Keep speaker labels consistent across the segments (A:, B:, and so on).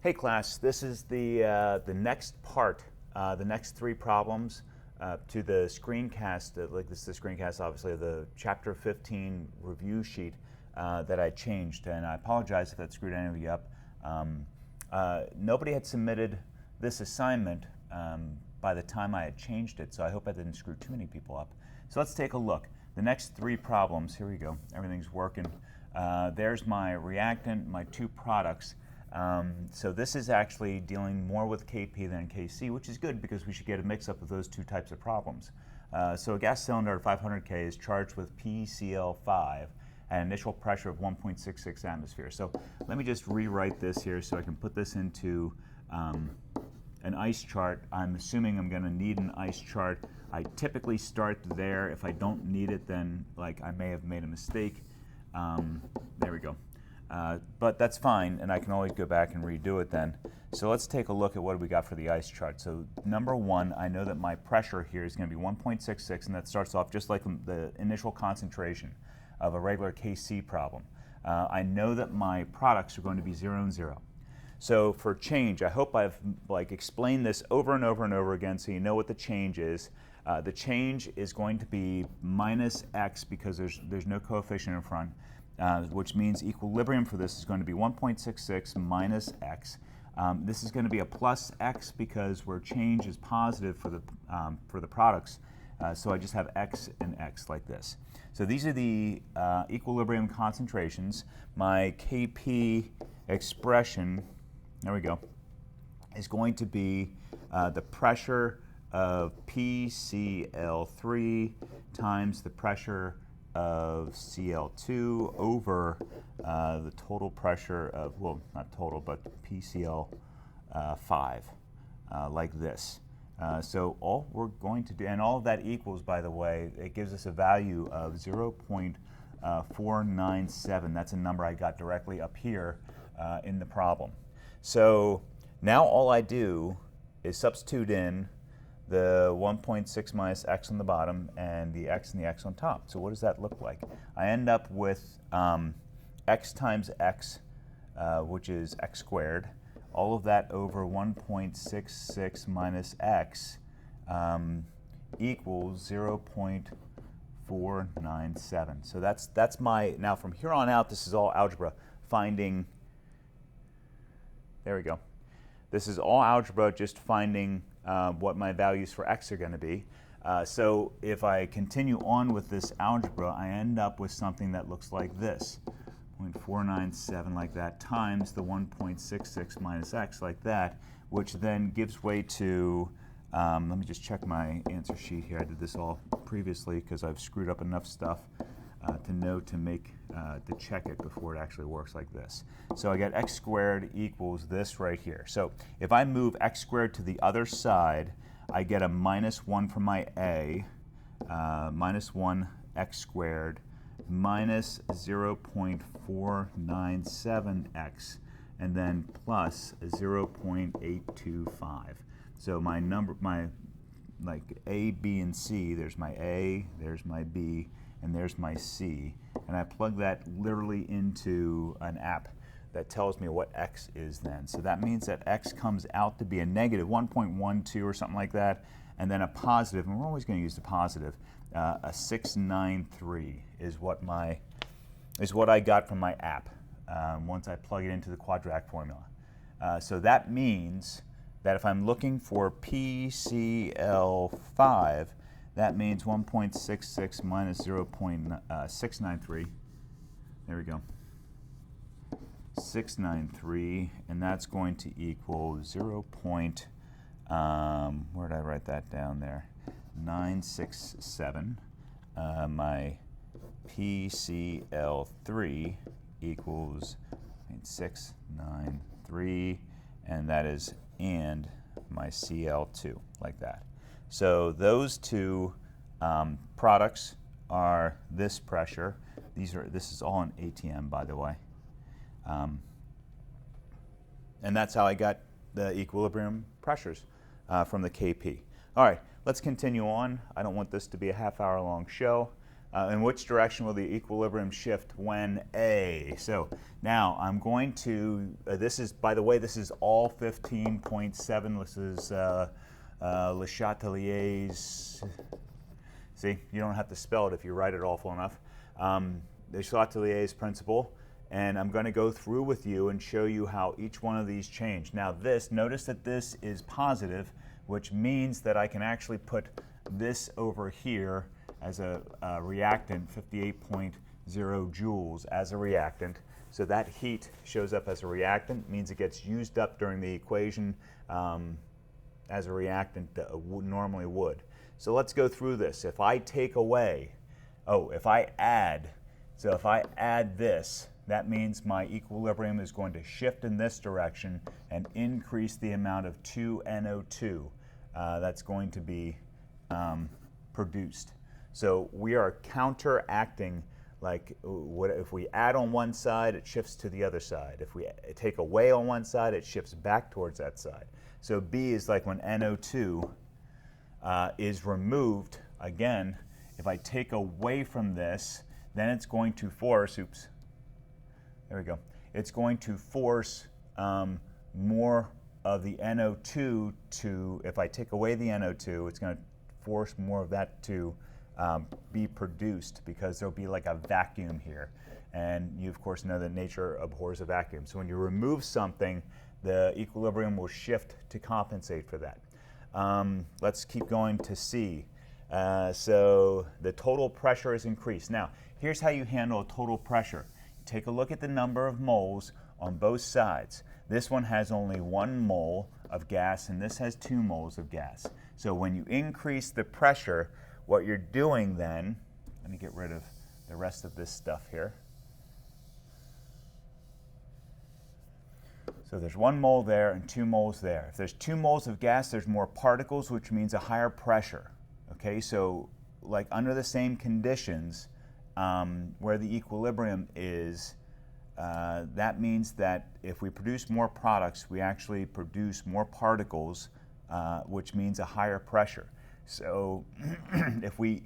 A: Hey class, this is the next part, the next three problems to the screencast, like this is the screencast obviously of the chapter 15 review sheet that I changed, and I apologize if that screwed any of you up. Nobody had submitted this assignment by the time I had changed it, so I hope I didn't screw too many people up. So let's take a look. The next three problems, here we go, everything's working. There's my reactant, my two products. So this is actually dealing more with Kp than Kc, which is good because we should get a mix-up of those two types of problems. So a gas cylinder at 500 K is charged with PCl5 at an initial pressure of 1.66 atmospheres. So let me just rewrite this here so I can put this into an ice chart. I'm assuming I'm going to need an ice chart. I typically start there. If I don't need it, then like I may have made a mistake. There we go. But that's fine, and I can always go back and redo it then. So let's take a look at what we got for the ice chart. So number one, I know that my pressure here is going to be 1.66, and that starts off just like the initial concentration of a regular Kc problem. I know that my products are going to be 0 and 0. So for change, I hope I've explained this over and over and over again so you know what the change is. The change is going to be minus x because there's no coefficient in front. Which means equilibrium for this is going to be 1.66 minus x. This is going to be a plus x because where change is positive for the products. So I just have x and x like this. So these are the equilibrium concentrations. My Kp expression, there we go, is going to be the pressure of PCl3 times the pressure of Cl2 over the total pressure of, well, not total, but PCl5, like this. So all we're going to do, and all of that equals, by the way, it gives us a value of 0.497. That's a number I got directly up here in the problem. So now all I do is substitute in the 1.6 minus x on the bottom and the x on top. So what does that look like? I end up with x times x, which is x squared. All of that over 1.66 minus x equals 0.497. So that's my, now from here on out, this is all algebra. Finding, there we go. This is all algebra, just finding what my values for x are going to be. So if I continue on with this algebra, I end up with something that looks like this. 0.497 like that times the 1.66 minus x like that, which then gives way to, let me just check my answer sheet here. I did this all previously because I've screwed up enough stuff to know to make, to check it before it actually works like this. So I get x squared equals this right here. So if I move x squared to the other side, I get a minus 1 from my a, minus 1 x squared, minus 0.497x, and then plus 0.825. So my number, my like a, b, and c, there's my a, there's my b, and there's my C, and I plug that literally into an app that tells me what x is then. So that means that x comes out to be a negative 1.12 or something like that, and then a positive, and we're always going to use the positive, a 693 is what I got from my app once I plug it into the quadratic formula. So that means that if I'm looking for PCl5, that means 1.66 minus 0.693. There we go. 693, and that's going to equal 0. Where did I write that down there? 967. My PCl3 equals 693, and that is and my Cl2, like that. So those two products are this pressure. This is all an ATM, by the way. And that's how I got the equilibrium pressures from the Kp. All right, let's continue on. I don't want this to be a half-hour long show. In which direction will the equilibrium shift when A? So now I'm going to, this is, by the way, this is all 15.7. This is Le Chatelier's, see, you don't have to spell it if you write it awful enough. Le Chatelier's principle. And I'm going to go through with you and show you how each one of these change. Now this, notice that this is positive, which means that I can actually put this over here as a reactant, 58.0 joules as a reactant. So that heat shows up as a reactant, means it gets used up during the equation as a reactant normally would. So let's go through this. If I take away, if I add this, that means my equilibrium is going to shift in this direction and increase the amount of 2NO2 that's going to be produced. So we are counteracting, like if we add on one side, it shifts to the other side. If we take away on one side, it shifts back towards that side. So B is like when NO2 is removed. Again, if I take away from this, then it's going to force, there we go. It's going to force more of the NO2 to, if I take away the NO2, it's going to force more of that to be produced because there'll be like a vacuum here. And you, of course, know that nature abhors a vacuum. So when you remove something, the equilibrium will shift to compensate for that. Let's keep going to C. So the total pressure is increased. Now, here's how you handle a total pressure. Take a look at the number of moles on both sides. This one has only 1 mole of gas and this has 2 moles of gas. So when you increase the pressure, what you're doing then, let me get rid of the rest of this stuff here. So there's 1 mole there and 2 moles there. If there's 2 moles of gas, there's more particles, which means a higher pressure. Okay, so like under the same conditions, where the equilibrium is, that means that if we produce more products, we actually produce more particles, which means a higher pressure. So if we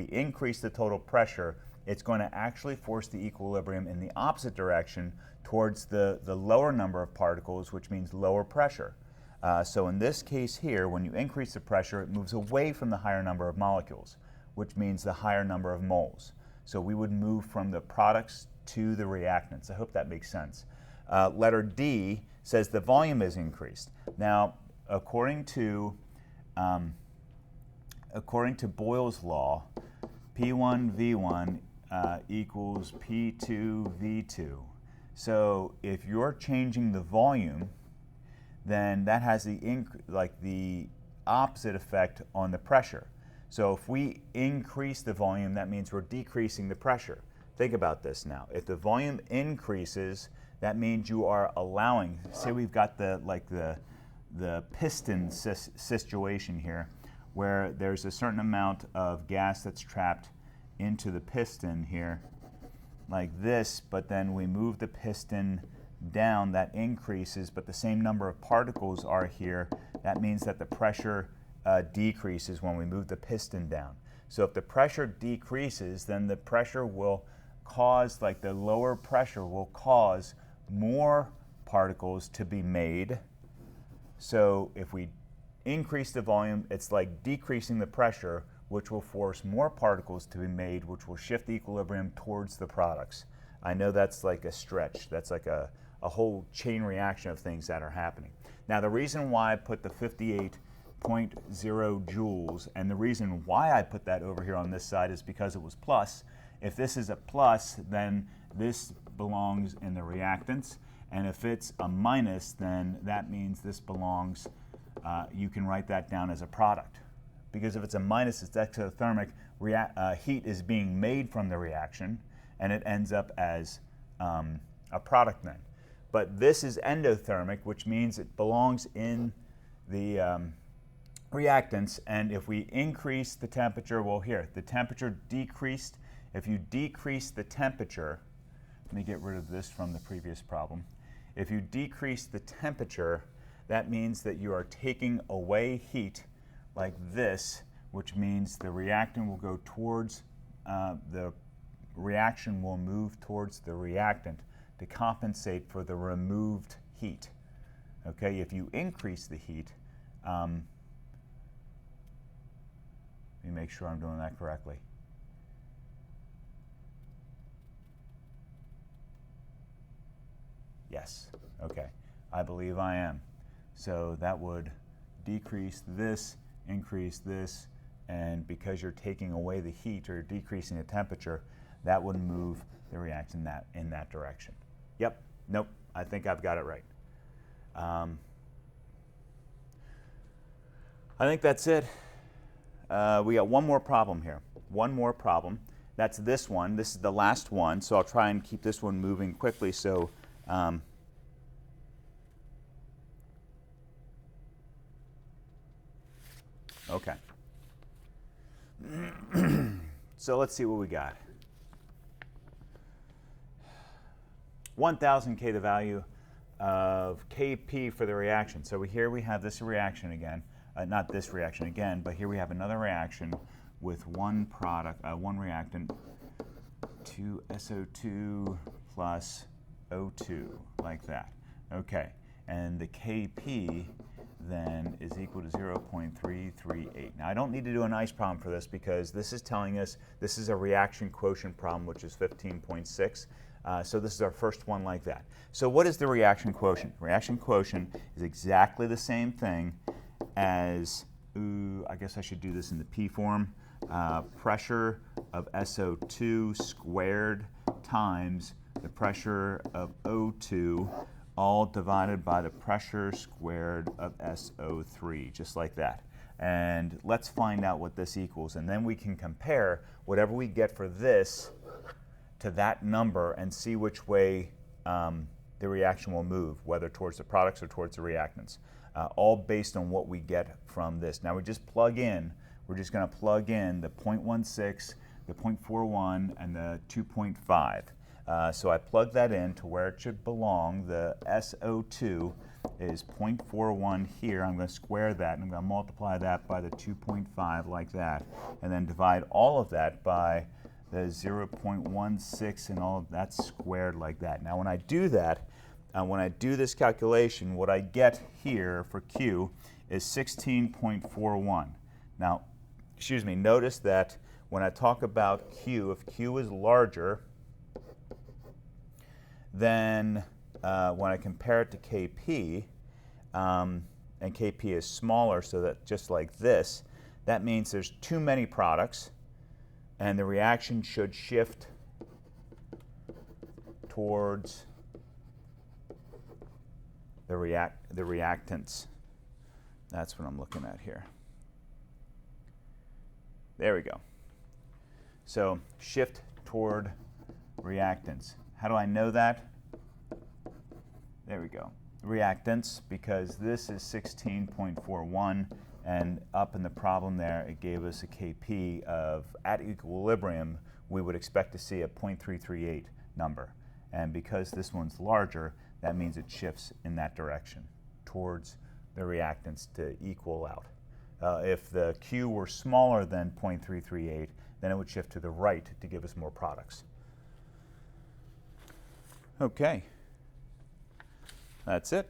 A: increase the total pressure, it's going to actually force the equilibrium in the opposite direction towards the lower number of particles, which means lower pressure. So in this case here, when you increase the pressure, it moves away from the higher number of molecules, which means the higher number of moles. So we would move from the products to the reactants. I hope that makes sense. Letter D says the volume is increased. Now, according to Boyle's law, P1 V1 equals P2 V2. So if you're changing the volume, then that has the opposite effect on the pressure. So if we increase the volume, that means we're decreasing the pressure. Think about this now. If the volume increases, that means you are allowing, say we've got the piston situation here, where there's a certain amount of gas that's trapped into the piston here, like this, but then we move the piston down, that increases, but the same number of particles are here. That means that the pressure decreases when we move the piston down. So if the pressure decreases, then the pressure will cause, the lower pressure will cause more particles to be made. So if we increase the volume, it's like decreasing the pressure, which will force more particles to be made, which will shift the equilibrium towards the products. I know that's like a stretch. That's like a whole chain reaction of things that are happening. Now the reason why I put the 58.0 joules, and the reason why I put that over here on this side is because it was plus. If this is a plus, then this belongs in the reactants, and if it's a minus, then that means this belongs, you can write that down as a product. Because if it's a minus, it's exothermic, heat is being made from the reaction, and it ends up as a product then. But this is endothermic, which means it belongs in the reactants, and if we increase the temperature, well here, the temperature decreased. If you decrease the temperature, let me get rid of this from the previous problem. If you decrease the temperature, that means that you are taking away heat like this, which means the reactant will go towards the reaction will move towards the reactant to compensate for the removed heat. Okay, if you increase the heat, let me make sure I'm doing that correctly. Yes, okay, I believe I am. So that would decrease this, increase this, and because you're taking away the heat or decreasing the temperature, that would move the reaction in that direction. Yep, nope, I think I've got it right. I think that's it. We got one more problem here. One more problem. That's this one. This is the last one, so I'll try and keep this one moving quickly. So, okay. So let's see what we got. 1,000 K, the value of Kp for the reaction. So here we have this reaction again, not this reaction again, but here we have another reaction with one product, one reactant, 2SO2 plus O2, like that. Okay, and the Kp then is equal to 0.338. Now I don't need to do a nice problem for this because this is telling us this is a reaction quotient problem, which is 15.6. So this is our first one like that. So what is the reaction quotient? Reaction quotient is exactly the same thing as, I guess I should do this in the P form, pressure of SO2 squared times the pressure of O2, all divided by the pressure squared of SO3, just like that. And let's find out what this equals, and then we can compare whatever we get for this to that number and see which way the reaction will move, whether towards the products or towards the reactants, all based on what we get from this. Now we just plug in, we're just going to plug in the 0.16, the 0.41, and the 2.5. So I plug that in to where it should belong. The SO2 is 0.41 here. I'm going to square that, and I'm going to multiply that by the 2.5 like that, and then divide all of that by the 0.16, and all of that squared like that. Now when I do that, when I do this calculation, what I get here for Q is 16.41. Now, excuse me, notice that when I talk about Q, if Q is larger, then when I compare it to Kp, and Kp is smaller, so that just like this, that means there's too many products, and the reaction should shift towards the reactants. That's what I'm looking at here. There we go. So shift toward reactants. How do I know that? There we go. Reactants, because this is 16.41, and up in the problem there, it gave us a Kp of, at equilibrium, we would expect to see a 0.338 number. And because this one's larger, that means it shifts in that direction, towards the reactants to equal out. If the Q were smaller than 0.338, then it would shift to the right to give us more products. Okay, that's it.